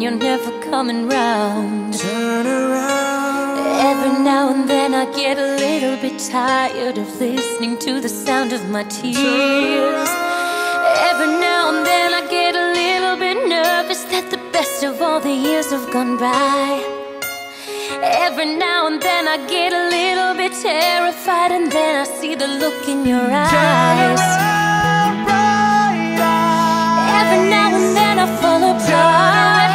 you're never coming round. Turn around. Every now and then I get a little bit tired of listening to the sound of my tears. Every now and then I get a little bit nervous that the best of all the years have gone by. Every now and then I get a little bit terrified, and then I see the look in your eyes. Every now and then I fall apart.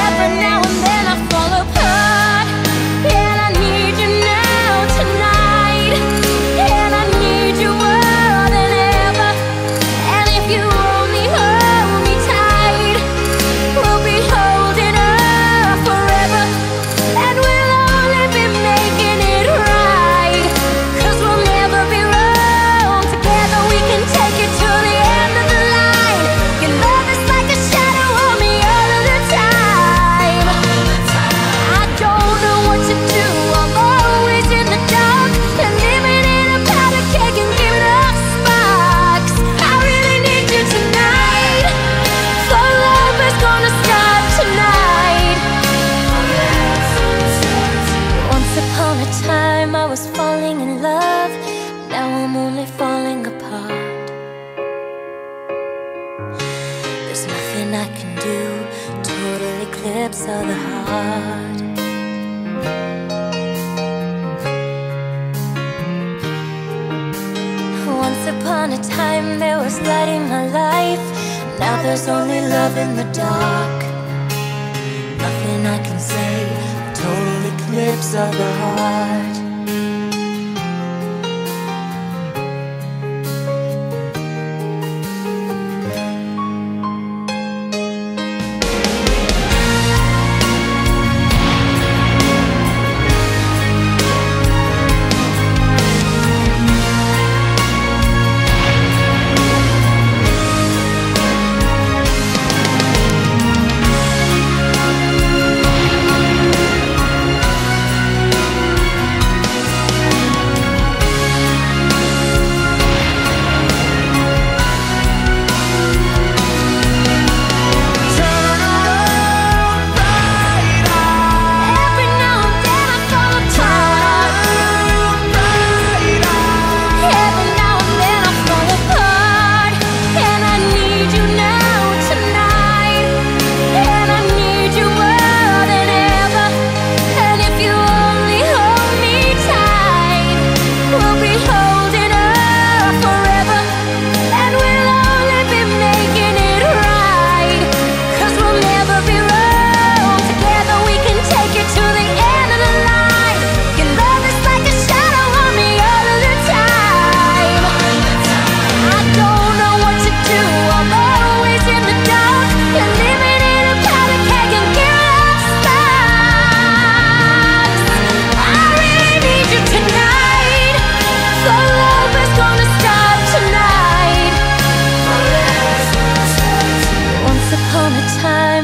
Every now and then I fall apart. And I need you now tonight. And I need you more than ever. And if you only hold me tight, we'll be holding up forever. And we'll only be making it right, 'cause we'll never be wrong. Together we can take it to the end of the line. Your love is like a shadow on me all of the time. I don't know what to do, I'm always in the dark. And living in a powder keg and giving off sparks. I really need you tonight, for love is gonna start tonight. Once upon a time I was falling in love, now I'm only falling apart. There's nothing I can do, total eclipse of the heart. Once upon a time there was light in my life, now there's only love in the dark. Nothing I can say, total eclipse of the heart.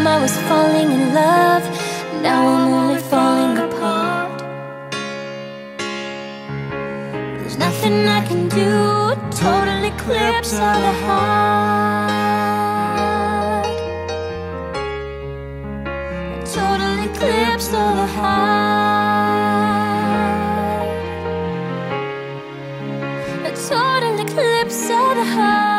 I was falling in love, now I'm only falling apart. There's nothing I can do, total eclipse of the heart. A total eclipse of the heart. A total eclipse of the heart.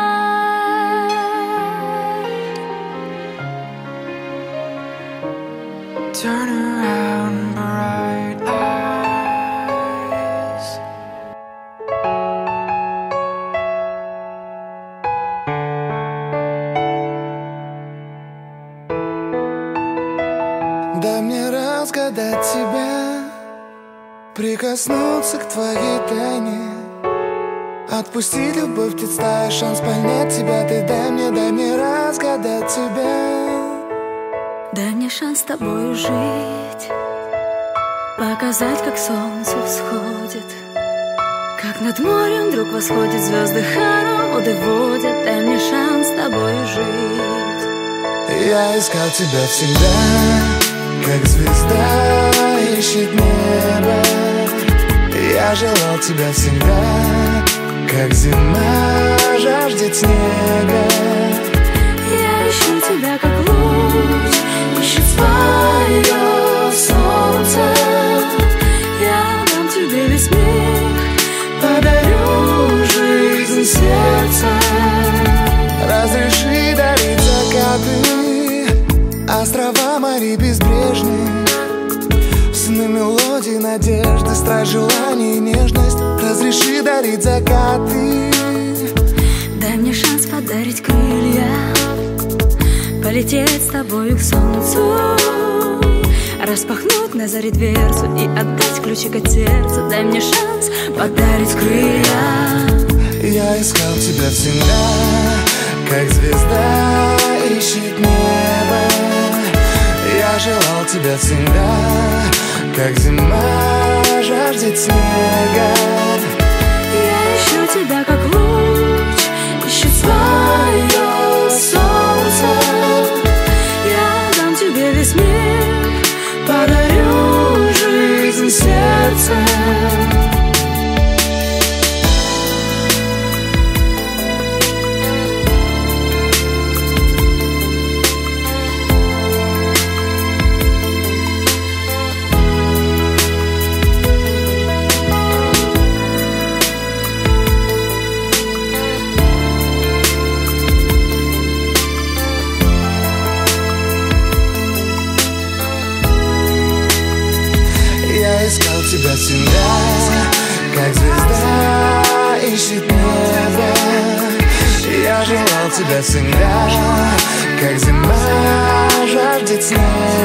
Turn around, bright eyes. Дай мне разгадать тебя, прикоснуться к твоей тайне, отпустить любовь, представить шанс понять тебя. Ты дай мне разгадать тебя. Дай мне шанс с тобою жить, показать, как солнце всходит, как над морем вдруг восходят звезды, хороводы водят. Дай мне шанс с тобою жить. Я искал тебя всегда, как звезда ищет небо. Я желал тебя всегда, как зима жаждет снега. Я ищу тебя как луч ищет свое солнце. Я дам тебе весь мир, подарю жизнь сердце. Разреши дарить закаты, острова, моря безбрежные, сны, мелодии, надежды, страсть, желание и нежность. Разреши дарить закаты. Дай мне шанс подарить крылья, полететь с тобою к солнцу, распахнуть на заре дверцу и отдать ключик от сердца. Дай мне шанс подарить крылья. Я искал тебя всегда, как звезда ищет небо. Я желал тебя всегда, как зима жаждет снега. Я ищу тебя как луч ищет свое солнце. Я дам тебе весь мир, подарю жизнь сердце. Я искал тебя всегда, как звезда ищет небо. Я желал тебя всегда, как зима жаждет снега.